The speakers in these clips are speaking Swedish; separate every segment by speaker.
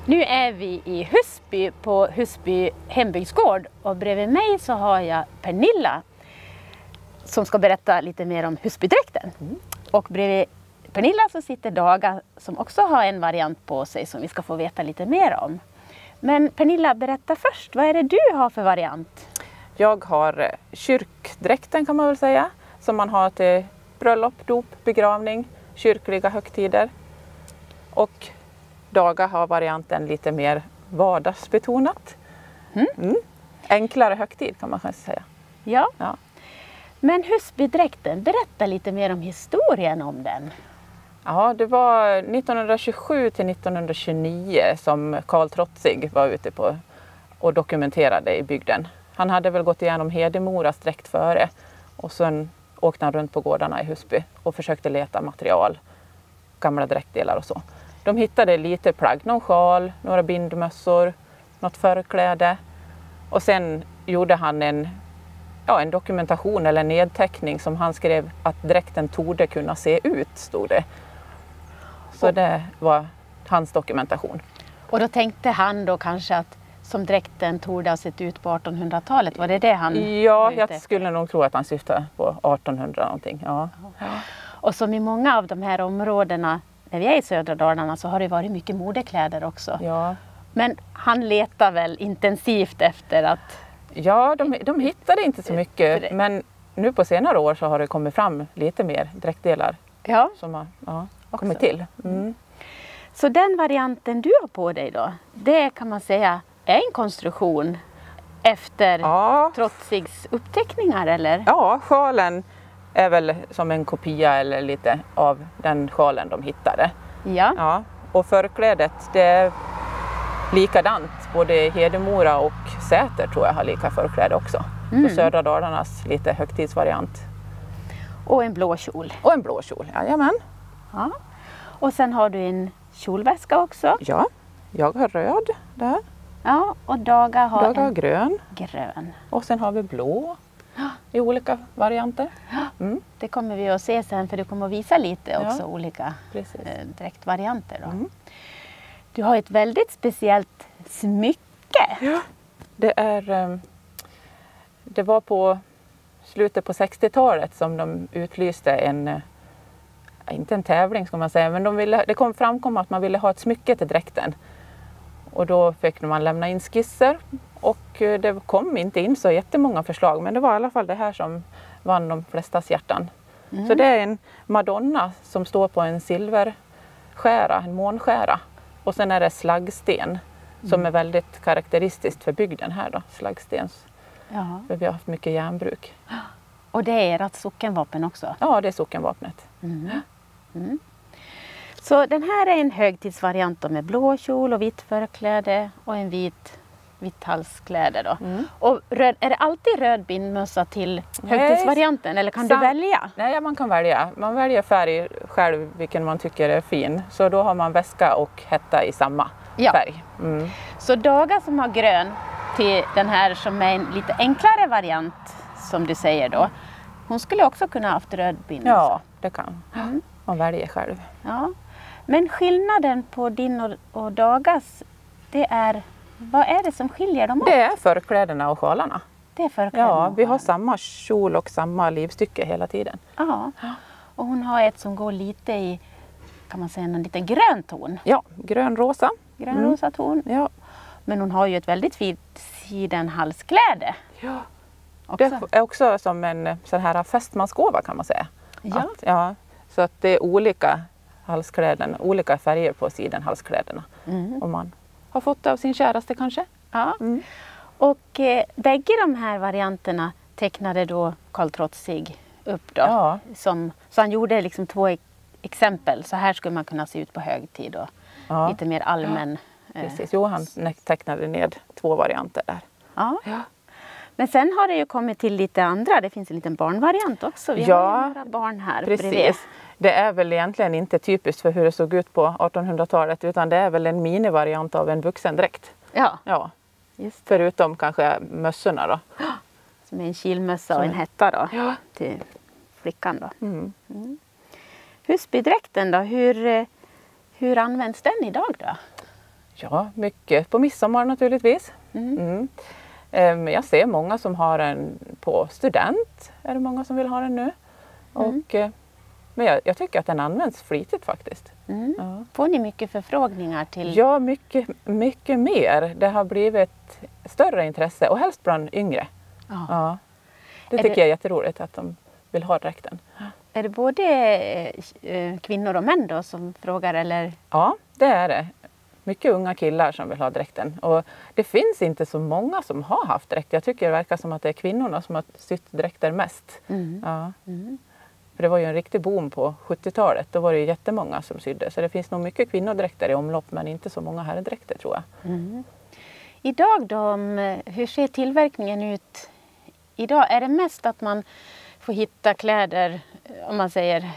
Speaker 1: Nu är vi i Husby på Husby hembygdsgård och bredvid mig så har jag Pernilla som ska berätta lite mer om Husbydräkten. Och bredvid Pernilla så sitter Daga som också har en variant på sig som vi ska få veta lite mer om. Men Pernilla, berätta först, vad är det du har för variant?
Speaker 2: Jag har kyrkdräkten kan man väl säga, som man har till bröllop, dop, begravning, kyrkliga högtider. Och Daga har varianten lite mer vardagsbetonat. Enklare högtid kan man kanske säga.
Speaker 1: Ja.
Speaker 2: Ja.
Speaker 1: Men Husbydräkten, berätta lite mer om historien om den.
Speaker 2: Ja, det var 1927 till 1929 som Karl Trotzig var ute på och dokumenterade i bygden. Han hade väl gått igenom Hedemora direkt före och sen åkte han runt på gårdarna i Husby och försökte leta material, gamla dräktdelar och så. De hittade lite plagg, någon sjal, några bindmössor, något förkläde och sen gjorde han en dokumentation eller nedteckning som han skrev att dräkten torde kunna se ut, stod det. Så det var hans dokumentation. Och
Speaker 1: då tänkte han då kanske att som dräkten torde ha sett ut på 1800-talet, var det han?
Speaker 2: Ja, jag skulle nog tro att han syftade på 1800 någonting. Ja.
Speaker 1: Och som i många av de här områdena, när vi är i södra Dalarna, så har det varit mycket modekläder också.
Speaker 2: Ja.
Speaker 1: Men han letar väl intensivt efter att...
Speaker 2: Ja, de hittade inte så mycket, men nu på senare år så har det kommit fram lite mer dräktdelar som har kommit till.
Speaker 1: Så den varianten du har på dig då, det kan man säga är en konstruktion efter Trotzigs uppteckningar, eller?
Speaker 2: Ja, sjalen är väl som en kopia eller lite av den sjalen de hittade. Ja. Och förklädet, det är likadant. Både Hedemora och Säter tror jag har lika förkläde också. Så södra Dalarnas lite högtidsvariant.
Speaker 1: Och en blå kjol.
Speaker 2: Och en blå kjol, jajamän.
Speaker 1: Ja. Och sen har du en kjolväska också.
Speaker 2: Ja, jag har röd där.
Speaker 1: Ja, och Daga har en
Speaker 2: grön.
Speaker 1: Grön.
Speaker 2: Och sen har vi blå i olika varianter.
Speaker 1: Det kommer vi att se sen, för du kommer att visa lite också olika dräktvarianter då. Du har ett väldigt speciellt smycke.
Speaker 2: Ja, det var på slutet på 60-talet som de utlyste inte en tävling ska man säga, men det framkom att man ville ha ett smycke till dräkten. Och då fick man lämna in skisser och det kom inte in så jättemånga förslag, men det var i alla fall det här som vann de flestas hjärtan. Så det är en Madonna som står på en silverskära, en månskära. Och sen är det slaggsten som är väldigt karaktäristiskt för bygden här då, slaggstens. För vi har haft mycket järnbruk.
Speaker 1: Och det är ert sockenvapen också?
Speaker 2: Ja, det är sockenvapnet.
Speaker 1: Så den här är en högtidsvariant med blå kjol och vitt förkläde och en vitt halskläde då. Och är det alltid röd bindmössa till högtidsvarianten, eller kan du välja?
Speaker 2: Nej, man kan välja. Man väljer färg själv vilken man tycker är fin. Så då har man väska och hetta i samma färg.
Speaker 1: Så Daga som har grön till den här som är en lite enklare variant som du säger då. Hon skulle också kunna ha haft röd bindmössa.
Speaker 2: Ja, det kan man väljer själv.
Speaker 1: Ja. Men skillnaden på din och Dagas, det är, vad är det som skiljer dem åt?
Speaker 2: Det är förklädena och sjalarna.
Speaker 1: Det är förklädena.
Speaker 2: Ja, vi har samma kjol och samma livstycke hela tiden.
Speaker 1: Ja, och hon har ett som går lite i, kan man säga, en liten grön ton.
Speaker 2: Ja, grön-rosa.
Speaker 1: Grön-rosa ton.
Speaker 2: Ja.
Speaker 1: Men hon har ju ett väldigt fint sidenhalskläde.
Speaker 2: Ja. Det är också som en sån här fästmansgåva kan man säga.
Speaker 1: Ja.
Speaker 2: Så att det är olika halskläden, olika färger på sidenhalskläderna. Om man har fått det av sin käraste kanske.
Speaker 1: Ja. Och bägge de här varianterna tecknade då Karl Trotzig upp då.
Speaker 2: Ja.
Speaker 1: Så han gjorde liksom 2 exempel. Så här skulle man kunna se ut på högtid och lite mer allmän.
Speaker 2: Precis, han tecknade ned 2 varianter där.
Speaker 1: Ja. Men sen har det ju kommit till lite andra. Det finns en liten barnvariant också. Vi har några barn här bredvid.
Speaker 2: Det är väl egentligen inte typiskt för hur det såg ut på 1800-talet, utan det är väl en minivariant av en vuxendräkt. Ja. Just. Förutom kanske mössorna då.
Speaker 1: Som är en kilmössa och en hetta då till flickan då. Husbydräkten då, hur används den idag då?
Speaker 2: Ja, mycket på midsommar naturligtvis. Jag ser många som har den på student. Är det många som vill ha den nu? Och, men jag tycker att den används flitigt faktiskt. Ja.
Speaker 1: Får ni mycket förfrågningar till?
Speaker 2: Ja, mycket mer. Det har blivit större intresse och helst bland yngre. Ja. Det tycker jag är jätteroligt att de vill ha dräkten.
Speaker 1: Är det både kvinnor och män då som frågar eller?
Speaker 2: Ja, det är det. Mycket unga killar som vill ha dräkten. Och det finns inte så många som har haft dräkt. Jag tycker det verkar som att det är kvinnorna som har sytt dräkter mest. Ja. För det var ju en riktig boom på 70-talet. Då var det jättemånga som sydde. Så det finns nog mycket kvinnodräkter i omlopp men inte så många herrdräkter tror jag.
Speaker 1: Idag då, hur ser tillverkningen ut? Idag är det mest att man får hitta kläder, om man säger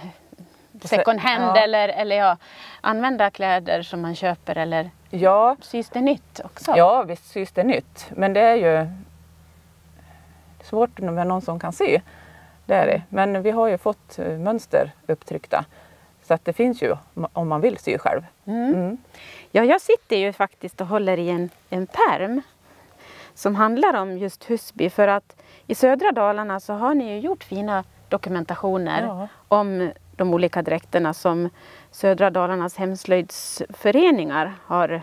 Speaker 1: second hand eller använda kläder som man köper eller sys det nytt också?
Speaker 2: Ja, visst sys det nytt. Men det är ju svårt med någon som kan sy. Det är det. Men vi har ju fått mönster upptryckta. Så att det finns ju om man vill sy själv.
Speaker 1: Ja, jag sitter ju faktiskt och håller i en pärm som handlar om just Husby. För att i södra Dalarna så har ni ju gjort fina dokumentationer om de olika dräkterna som södra Dalarnas hemslöjdsföreningar har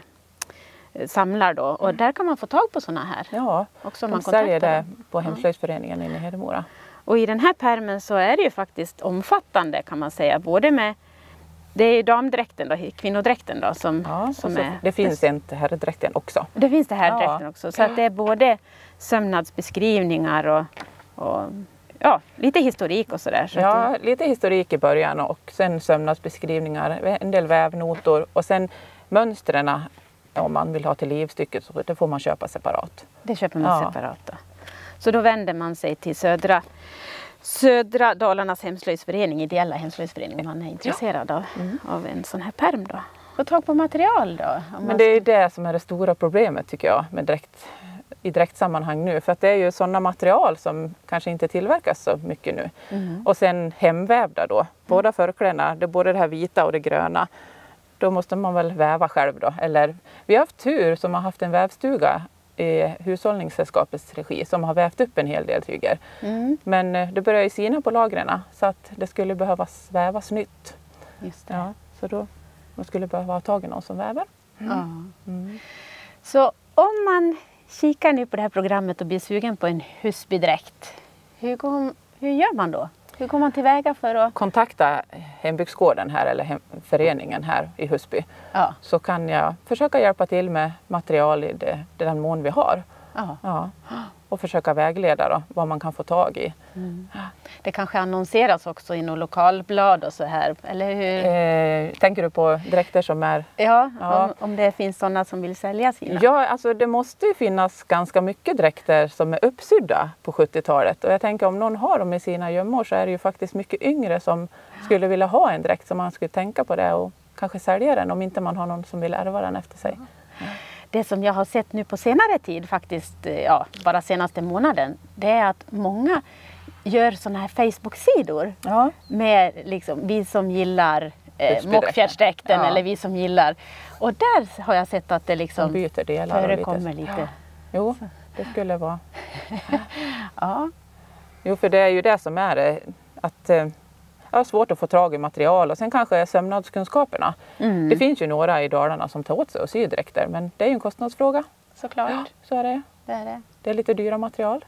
Speaker 1: samlar då. Och där kan man få tag på såna här.
Speaker 2: Ja,
Speaker 1: också
Speaker 2: de säljer det på hemslöjdsföreningen inne i Hedemora.
Speaker 1: Och i den här pärmen så är det ju faktiskt omfattande kan man säga. Både med, det är damdräkten då, kvinnodräkten då som är.
Speaker 2: Det finns inte herrdräkten också.
Speaker 1: Det finns det herrdräkten också. Så att det är både sömnadsbeskrivningar och lite historik och sådär. Så
Speaker 2: ja, lite historik i början och sen sömnadsbeskrivningar, en del vävnotor och sen mönstren om man vill ha till livstycket så det får man köpa separat.
Speaker 1: Det köper man separat då. Så då vänder man sig till södra Dalarnas hemslöjdsförening, ideella hemslöjdsförening om man är intresserad av en sån här pärm då. Få tag på material då?
Speaker 2: Men det är det som är det stora problemet tycker jag med i dräktsammanhang nu. För att det är ju sådana material som kanske inte tillverkas så mycket nu. Och sen hemvävda då. Båda förklädena, både det här vita och det gröna. Då måste man väl väva själv då. Eller vi har haft tur som har haft en vävstuga i Hushållningssällskapets regi som har vävt upp en hel del tyger. Men det börjar ju sina på lagren så att det skulle behövas vävas nytt.
Speaker 1: Just det.
Speaker 2: Ja, så då man skulle behöva ha tag i någon som väver.
Speaker 1: Så om man kikar nu på det här programmet och blir sugen på en Husbydräkt, hur gör man då? Hur går man tillväga för att
Speaker 2: kontakta hembygdsgården här eller föreningen här i Husby? Så kan jag försöka hjälpa till med material i den mån vi har. Och försöka vägleda då, vad man kan få tag i.
Speaker 1: Det kanske annonseras också i något lokalblad och så här, eller hur?
Speaker 2: Tänker du på dräkter som är...
Speaker 1: Om det finns sådana som vill sälja sina.
Speaker 2: Ja, alltså det måste ju finnas ganska mycket dräkter som är uppsydda på 70-talet. Och jag tänker om någon har dem i sina gömmor så är det ju faktiskt mycket yngre som skulle vilja ha en dräkt som man skulle tänka på det och kanske sälja den om inte man har någon som vill ärva den efter sig.
Speaker 1: Det som jag har sett nu på senare tid faktiskt, bara senaste månaden, det är att många gör såna här Facebook-sidor med liksom, vi som gillar Mockfjärdsdräkten eller vi som gillar. Och där har jag sett att det liksom
Speaker 2: byter delar
Speaker 1: förekommer lite.
Speaker 2: Jo, det skulle vara. Jo, för det är ju det som är det, att svårt att få tag i material och sen kanske sömnadskunskaperna. Det finns ju några i Dalarna som tar åt sig och syr dräkter men det är ju en kostnadsfråga.
Speaker 1: Såklart.
Speaker 2: Ja, så är det. Det är lite dyra material.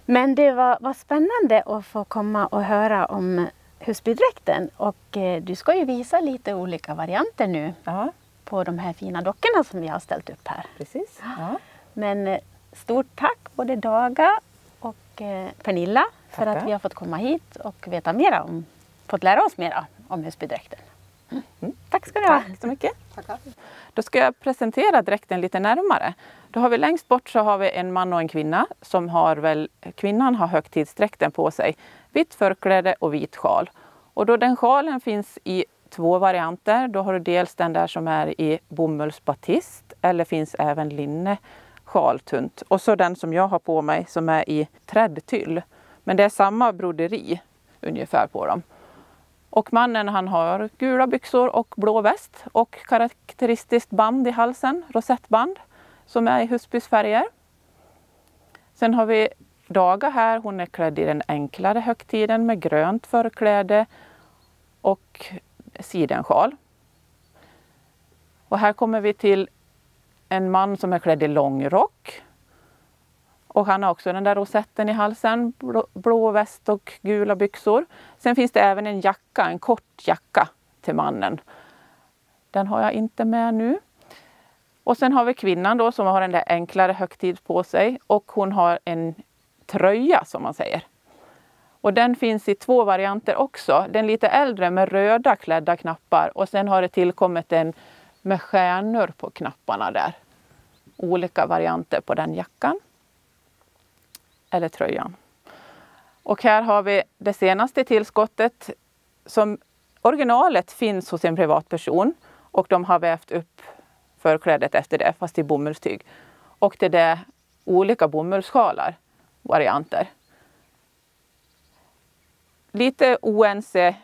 Speaker 1: Men det var spännande att få komma och höra om Husbydräkten och du ska ju visa lite olika varianter nu på de här fina dockorna som vi har ställt upp här.
Speaker 2: Precis.
Speaker 1: Men stort tack både Daga och Pernilla för att vi har fått komma hit och fått lära oss mera om Husbydräkten. Tack ska du ha.
Speaker 2: Tack så mycket. Tackar. Då ska jag presentera dräkten lite närmare. Då har vi längst bort så har vi en man och en kvinna som kvinnan har högtidsdräkten på sig. Vitt förkläde och vit sjal. Och då den sjalen finns i 2 varianter. Då har du dels den där som är i bomullsbatist eller finns även linne sjaltunt. Och så den som jag har på mig som är i träddtyll. Men det är samma broderi ungefär på dem. Och mannen han har gula byxor och blå väst och karaktäristiskt band i halsen, rosettband, som är i Husbys färger. Sen har vi Daga här, hon är klädd i den enklare högtiden med grönt förkläde och sidensjal. Och här kommer vi till en man som är klädd i långrock. Och han har också den där rosetten i halsen, blå väst och gula byxor. Sen finns det även en jacka, en kort jacka till mannen. Den har jag inte med nu. Och sen har vi kvinnan då som har den där enklare högtid på sig. Och hon har en tröja som man säger. Och den finns i 2 varianter också. Den lite äldre med röda klädda knappar. Och sen har det tillkommit en med stjärnor på knapparna där. Olika varianter på den jackan. Eller tröjan. Och här har vi det senaste tillskottet som originalet finns hos en privatperson. Och de har vävt upp förklädet efter det fast i bomullstyg. Och det är olika bomullssjalar, varianter. Lite oense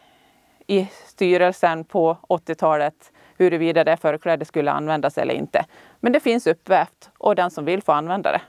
Speaker 2: i styrelsen på 80-talet huruvida det förklädet skulle användas eller inte. Men det finns uppvävt och den som vill får använda det.